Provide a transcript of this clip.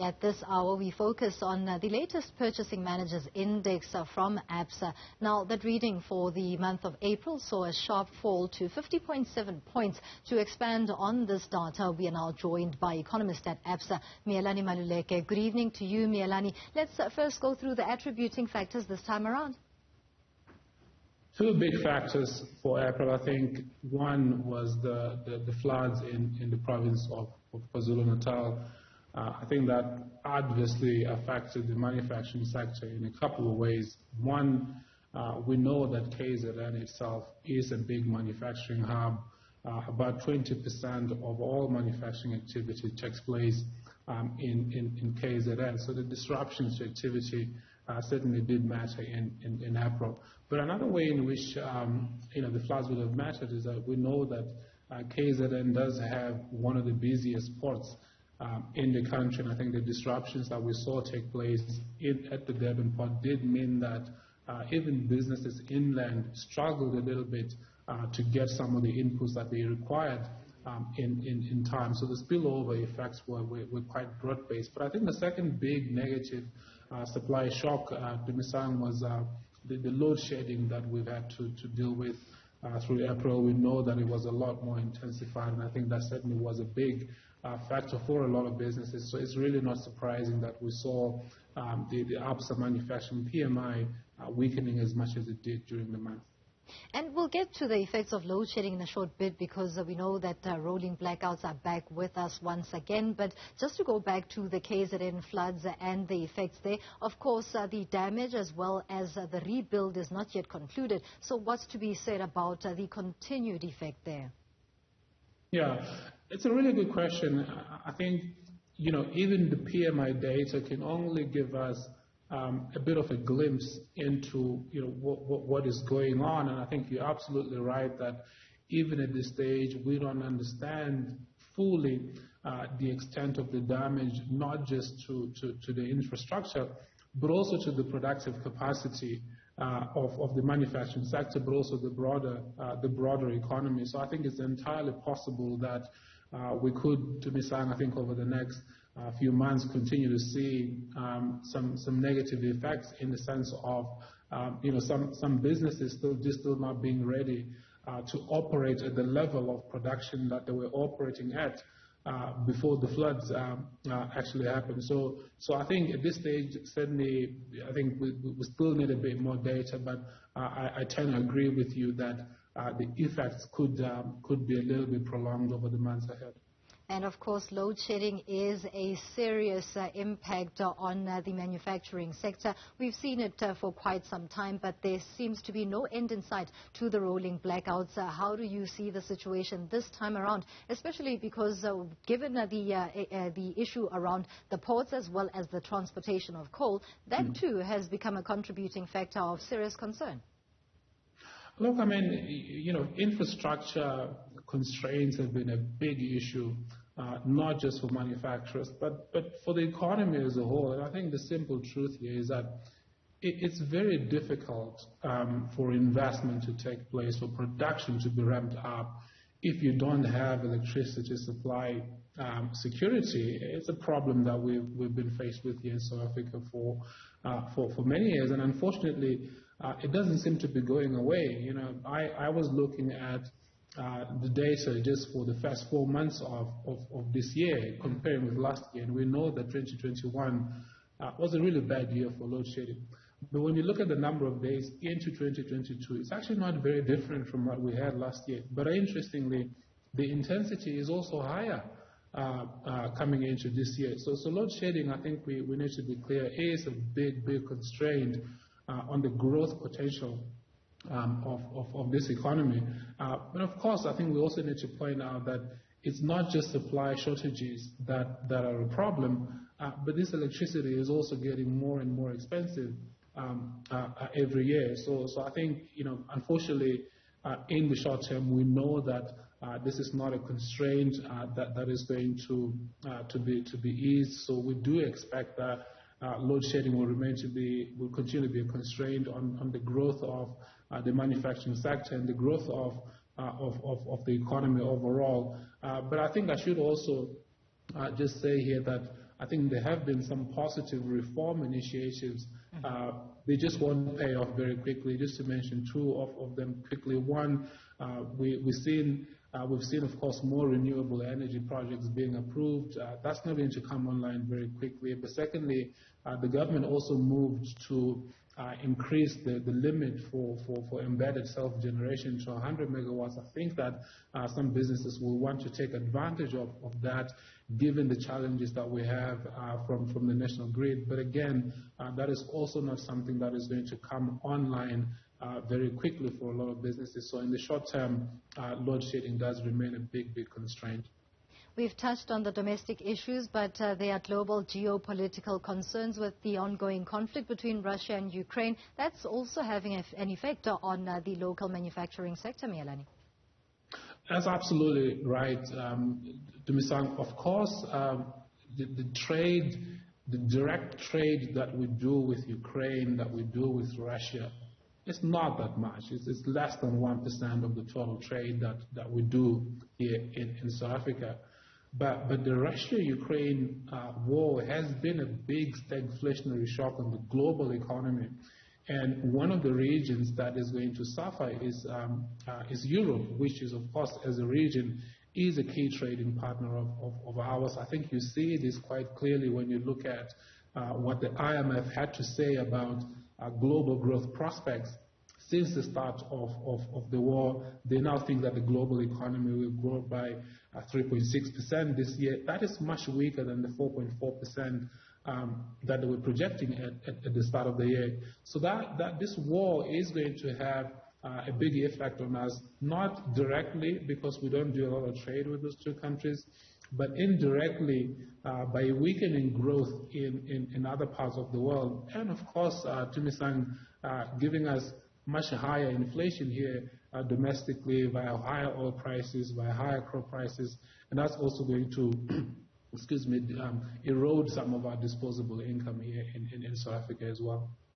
At this hour, we focus on the latest Purchasing Managers Index from Absa. Now, that reading for the month of April saw a sharp fall to 50.7 points. To expand on this data, we are now joined by economist at Absa, Miyelani Maluleke. Good evening to you, Miyelani. Let's first go through the attributing factors this time around. Two big factors for April, I think. One was the floods in the province of KwaZulu-Natal. I think that adversely affected the manufacturing sector in a couple of ways. One, we know that KZN itself is a big manufacturing hub. About 20% of all manufacturing activity takes place in KZN. So the disruptions to activity certainly did matter in April. But another way in which the floods would have mattered is that we know that KZN does have one of the busiest ports in the country, and I think the disruptions that we saw take place at the Durban port did mean that even businesses inland struggled a little bit to get some of the inputs that they required in time. So the spillover effects were quite broad-based. But I think the second big negative supply shock, Dumisang, was the load shedding that we've had to deal with through April. We know that it was a lot more intensified, and I think that certainly was a big factor for a lot of businesses. So it's really not surprising that we saw the Absa manufacturing PMI weakening as much as it did during the month. And we'll get to the effects of load shedding in a short bit, because we know that rolling blackouts are back with us once again. But just to go back to the KZN floods and the effects there, of course, the damage as well as the rebuild is not yet concluded. So what's to be said about the continued effect there? Yeah, it's a really good question. I think, even the PMI data can only give us a bit of a glimpse into what is going on, and I think you're absolutely right that even at this stage we don't understand fully the extent of the damage, not just to the infrastructure, but also to the productive capacity of the manufacturing sector, but also the broader economy. So I think it's entirely possible that we could, to be saying, I think over the next few months, continue to see some negative effects in the sense of some businesses still not being ready to operate at the level of production that they were operating at before the floods actually happened. So I think at this stage, certainly, I think we still need a bit more data, but I tend to agree with you that the effects could be a little bit prolonged over the months ahead. And of course, load shedding is a serious impact on the manufacturing sector. We've seen it for quite some time, but there seems to be no end in sight to the rolling blackouts. How do you see the situation this time around, especially because given the issue around the ports as well as the transportation of coal, that too has become a contributing factor of serious concern? Look, I mean, infrastructure constraints have been a big issue, not just for manufacturers, but for the economy as a whole. And I think the simple truth here is that it's very difficult for investment to take place, for production to be ramped up, if you don't have electricity supply security. It's a problem that we've been faced with here in South Africa for many years, and unfortunately, it doesn't seem to be going away. I was looking at the data just for the first 4 months of this year, comparing with last year, and we know that 2021 was a really bad year for load shedding. But when you look at the number of days into 2022, it's actually not very different from what we had last year. But interestingly, the intensity is also higher coming into this year. So load shedding, I think we need to be clear, is a big constraint on the growth potential of this economy. But of course, I think we also need to point out that it's not just supply shortages that are a problem, but this electricity is also getting more and more expensive every year. So I think, unfortunately, in the short term, we know that this is not a constraint that is going to be eased. So we do expect that load shedding will continue to be a constraint on the growth of the manufacturing sector and the growth of the economy overall. But I think I should also just say here that I think there have been some positive reform initiatives. They just won't pay off very quickly. Just to mention two of them quickly. One, we've seen, of course, more renewable energy projects being approved. That's not going to come online very quickly. But secondly, the government also moved to increase the limit for embedded self-generation to 100 megawatts. I think that some businesses will want to take advantage of that, given the challenges that we have from the national grid. But again, that is also not something that is going to come online very quickly for a lot of businesses. So in the short term, load shedding does remain a big constraint. We've touched on the domestic issues, but there are global geopolitical concerns with the ongoing conflict between Russia and Ukraine. That's also having an effect on the local manufacturing sector, Miyelani. That's absolutely right, Dumisang. Of course, the direct trade that we do with Ukraine, that we do with Russia, it's not that much. It's less than 1% of the total trade that we do here in South Africa. But the Russia-Ukraine war has been a big stagflationary shock on the global economy. And one of the regions that is going to suffer is Europe, which is, of course, as a region, is a key trading partner of ours. I think you see this quite clearly when you look at what the IMF had to say about global growth prospects. Since the start of the war, they now think that the global economy will grow by 3.6% this year. That is much weaker than the 4.4% that they were projecting at the start of the year. So that this war is going to have a big effect on us, not directly because we don't do a lot of trade with those two countries, but indirectly by weakening growth in other parts of the world. And of course, Tumisang, giving us much higher inflation here domestically via higher oil prices, via higher crop prices, and that's also going to, erode some of our disposable income here in South Africa as well.